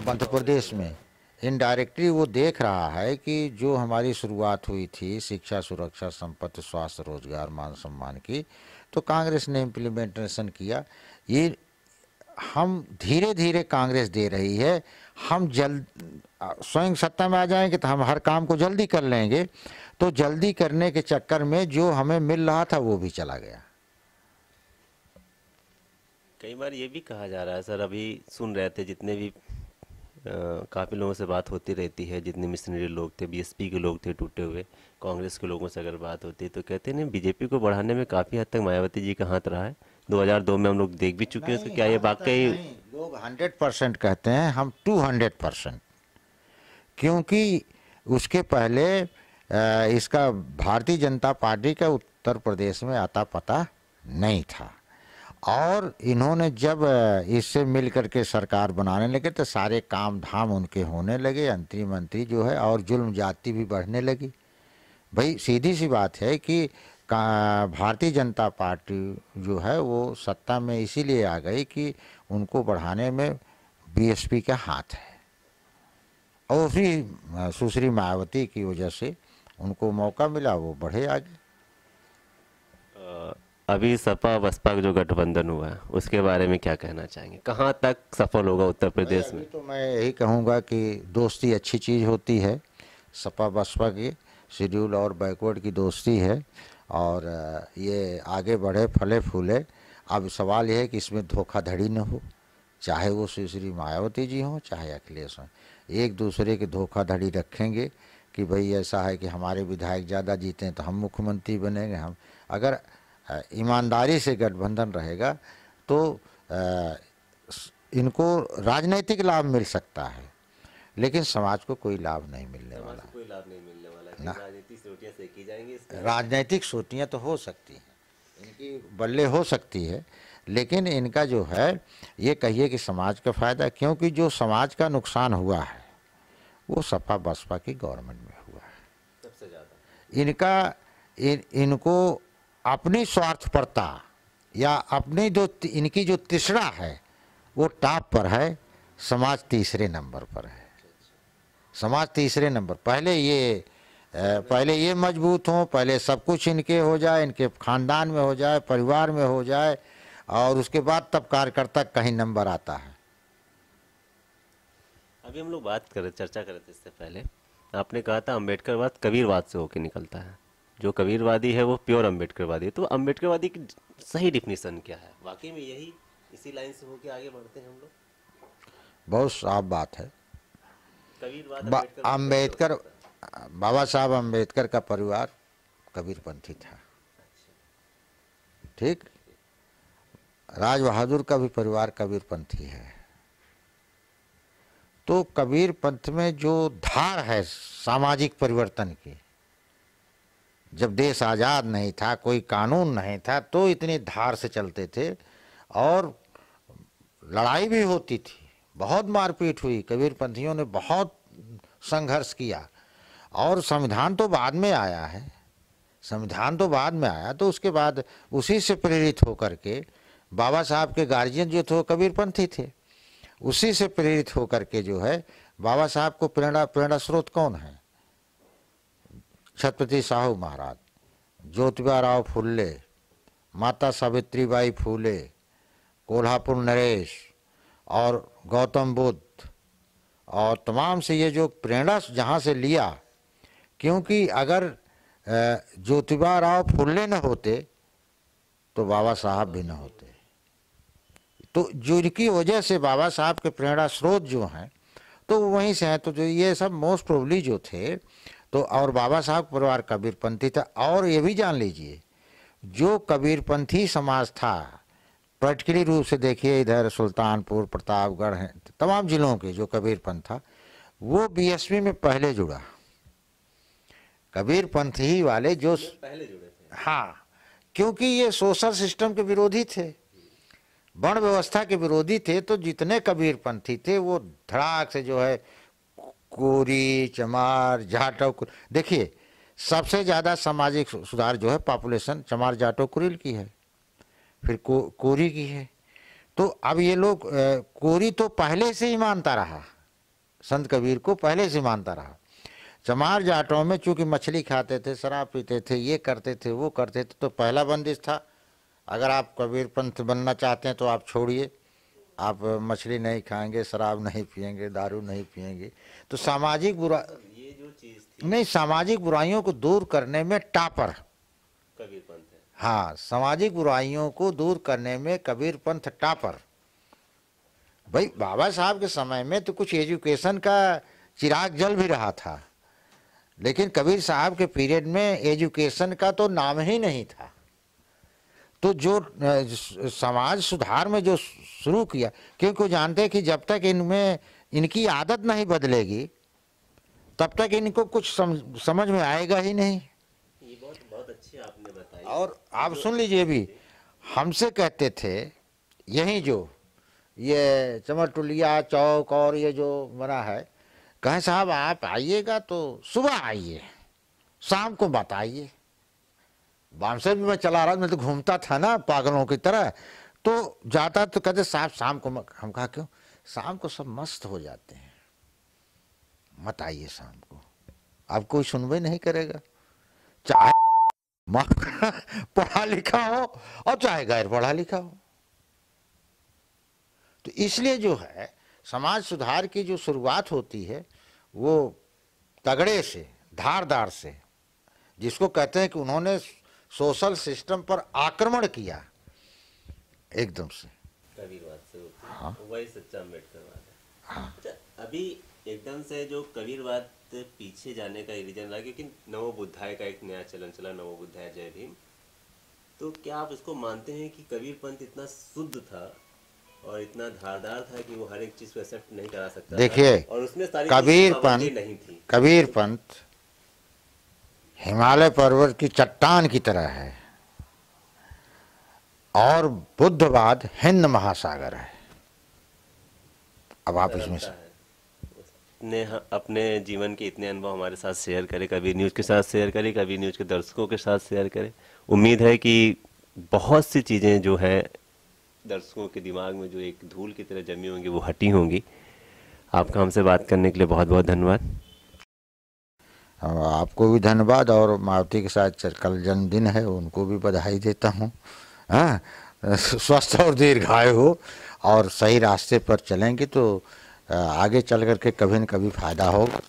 मध्य प्रदेश में इनडायरेक्टली वो देख रहा है कि जो हमारी शुरुआत हुई थी शिक्षा, सुरक्षा, संपत्ति, स्वास्थ्य, रोजगार, मान सम्मान की, तो कांग्रेस ने इम्प्लीमेंटेशन किया। ये हम धीरे धीरे कांग्रेस दे रही है, हम जल्द स्वयं सत्ता में आ जाएंगे तो हम हर काम को जल्दी कर लेंगे, तो जल्दी करने के चक्कर में जो हमें मिल रहा था वो भी चला गया। कई बार ये भी कहा जा रहा है सर, अभी सुन रहे थे जितने भी काफ़ी लोगों से बात होती रहती है, जितने मिशनरी लोग थे, बीएसपी के लोग थे टूटे हुए, कांग्रेस के लोगों से अगर बात होती है तो कहते हैं बीजेपी को बढ़ाने में काफ़ी हद तक मायावती जी का हाथ रहा है। 2002 में हम लोग देख भी चुके हैं उसको, नहीं, क्या ये हम तक वाकई? नहीं, लोग 100% कहते हैं, हम 200%, क्योंकि उसके पहले इसका भारतीय जनता पार्टी का उत्तर प्रदेश में आता पता नहीं था, और इन्होंने जब इससे मिल करके सरकार बनाने लगे तो सारे काम धाम उनके होने लगे, मंत्री जो है, और जुल्म जाति भी बढ़ने लगी। भाई सीधी सी बात है कि भारतीय जनता पार्टी जो है वो सत्ता में इसीलिए आ गई कि उनको बढ़ाने में बीएसपी का हाथ है, और उसी सुश्री मायावती की वजह से उनको मौका मिला, वो बढ़े आगे। अभी सपा बसपा का जो गठबंधन हुआ है उसके बारे में क्या कहना चाहेंगे, कहाँ तक सफल होगा उत्तर प्रदेश अभी में? तो मैं यही कहूँगा कि दोस्ती अच्छी चीज़ होती है, सपा बसपा की शेड्यूल और बैकवर्ड की दोस्ती है, और ये आगे बढ़े फले फूले। अब सवाल यह है कि इसमें धोखाधड़ी न हो, चाहे वो सुश्री मायावती जी हों चाहे अखिलेश हों, एक दूसरे की धोखाधड़ी रखेंगे कि भाई ऐसा है कि हमारे विधायक ज़्यादा जीते हैं तो हम मुख्यमंत्री बनेंगे। हम अगर ईमानदारी से गठबंधन रहेगा तो इनको राजनीतिक लाभ मिल सकता है, लेकिन समाज को कोई लाभ नहीं मिलने वाला। कोई लाभ नहीं मिलने वाला ना। राजनीतिक रोटियां सेकी जाएंगी राजनीतिक सोटियाँ तो हो सकती हैं, इनकी बल्ले हो सकती है, लेकिन इनका जो है ये कहिए कि समाज का फायदा, क्योंकि जो समाज का नुकसान हुआ है वो सपा बसपा की गवर्नमेंट में हुआ है सबसे ज़्यादा। इनको अपनी स्वार्थपरता या अपनी जो इनकी जो तिसरा है वो टॉप पर है, समाज तीसरे नंबर पर है। समाज तीसरे नंबर, पहले ये मजबूत हों, पहले सब कुछ इनके हो जाए, इनके खानदान में हो जाए, परिवार में हो जाए, और उसके बाद तब कार्यकर्ता कहीं नंबर आता है। अभी हम लोग चर्चा कर रहे थे इससे पहले, आपने कहा था अम्बेडकरवाद कबीरवाद से होकर निकलता है, जो कबीरवादी है वो प्योर अम्बेडकरवादी है। तो अम्बेडकरवादी की सही डिफिनीशन क्या है? वाकई में यही इसी लाइन से होके आगे बढ़ते हैं हम लोग? बहुत साफ बात है। कबीरवाद अम्बेडकर, बाबा साहब अम्बेडकर का परिवार कबीरपंथी था, ठीक। राज बहादुर का भी परिवार कबीरपंथी है। तो कबीर पंथ में जो धार है सामाजिक परिवर्तन की, जब देश आज़ाद नहीं था, कोई कानून नहीं था, तो इतनी धार से चलते थे, और लड़ाई भी होती थी, बहुत मारपीट हुई, कबीरपंथियों ने बहुत संघर्ष किया। और संविधान तो बाद में आया है, संविधान तो बाद में आया, तो उसके बाद उसी से प्रेरित होकर के बाबा साहब के गार्जियन जो थे वो कबीरपंथी थे, उसी से प्रेरित होकर के जो है बाबा साहब को प्रेरणा स्रोत कौन है? छत्रपति साहू महाराज, ज्योतिबा राव फुल्ले, माता सावित्रीबाई फूले, कोल्हापुर नरेश और गौतम बुद्ध, और तमाम से ये जो प्रेरणा जहाँ से लिया, क्योंकि अगर ज्योतिबा राव फुल्ले न होते तो बाबा साहब भी न होते। तो जिनकी वजह से बाबा साहब के प्रेरणा स्रोत जो हैं तो वहीं से हैं, तो जो ये सब मोस्ट प्रोबली जो थे, तो और बाबा साहब परिवार कबीरपंथी था। और ये भी जान लीजिए, जो कबीरपंथी समाज था, पर्टिकुलर रूप से देखिए इधर सुल्तानपुर, प्रतापगढ़ हैं, तमाम जिलों के जो कबीरपंथ था, वो बीएसपी में पहले जुड़ा। कबीरपंथी वाले जो पहले जुड़े थे, हाँ, क्योंकि ये सोशल सिस्टम के विरोधी थे, वर्ण व्यवस्था के विरोधी थे, तो जितने कबीरपंथी थे वो धड़ाक से जो है कोरी, चमार, जाटव, देखिए सबसे ज़्यादा सामाजिक सुधार जो है पॉपुलेशन चमार, जाटव, कुरील की है, फिर कोरी की है। तो अब ये लोग कोरी तो पहले से ही मानता रहा, संत कबीर को पहले से मानता रहा। चमार जाटों में चूंकि मछली खाते थे, शराब पीते थे, ये करते थे, वो करते थे, तो पहला बंदिश था, अगर आप कबीर पंथ बनना चाहते हैं तो आप छोड़िए, आप मछली नहीं खाएंगे, शराब नहीं पिएंगे, दारू नहीं पिएंगे, तो सामाजिक बुरा ये जो चीज थी नहीं, सामाजिक बुराइयों को दूर करने में टापर कबीर पंथ है। हाँ, सामाजिक बुराइयों को दूर करने में कबीर पंथ टापर। भाई बाबा साहब के समय में तो कुछ एजुकेशन का चिराग जल भी रहा था, लेकिन कबीर साहब के पीरियड में एजुकेशन का तो नाम ही नहीं था। तो जो समाज सुधार में जो शुरू किया, क्योंकि वो जानते हैं कि जब तक इनमें इनकी आदत नहीं बदलेगी तब तक इनको कुछ समझ में आएगा ही नहीं। ये बहुत बहुत अच्छी आपने बताई। और आप सुन लीजिए, भी हमसे कहते थे यही जो ये चमरटुलिया चौक और ये जो बना है, कहें साहब आप आइएगा तो सुबह आइए, शाम को मत आइए। बामसर भी मैं चला रहा, मैं तो घूमता था ना पागलों की तरह, तो जाता तो कहते साहब शाम को हम कहा क्यों, शाम को सब मस्त हो जाते हैं, मत आइए शाम को। अब कोई सुनवाई नहीं करेगा, चाहे पढ़ा लिखा हो और चाहे गैर पढ़ा लिखा हो। तो इसलिए जो है समाज सुधार की जो शुरुआत होती है वो तगड़े से, धारदार से, जिसको कहते हैं कि उन्होंने सोशल सिस्टम पर आक्रमण किया एकदम से। कबीरवाद से होती है। हाँ। वही सच्चा अम्बेडकरवाद है। हाँ। अच्छा, अभी एकदम से जो कबीरवाद पीछे जाने का रीजन रहा, क्योंकि नवोबुद्धाय का एक नया चलन चला, नवोबुद्धाय जय भीम। तो क्या आप इसको मानते हैं कि कबीर पंथ इतना शुद्ध था और इतना धारदार था कि वो हर एक चीज को एक्सेप्ट नहीं करा सकता? देखिए, और उसमें सारी कबीर पाबंदी पंथ नहीं थी। कबीर पंथ हिमालय पर्वत की चट्टान की तरह है और बुद्धवाद हिंद महासागर है। अब आप इसमें से ने अपने जीवन के इतने अनुभव हमारे साथ शेयर करें, कबीर न्यूज़ के साथ शेयर करें, कबीर न्यूज़ के दर्शकों के साथ शेयर करें। उम्मीद है कि बहुत सी चीज़ें जो हैं दर्शकों के दिमाग में जो एक धूल की तरह जमी होंगी वो हटी होंगी। आपका हमसे बात करने के लिए बहुत बहुत धन्यवाद। आपको भी धन्यवाद, और मावती के साथ कल जन्मदिन है, उनको भी बधाई देता हूँ। हाँ, स्वस्थ और दीर्घायु हो और सही रास्ते पर चलेंगे तो आगे चल करके कभी न कभी फायदा होगा।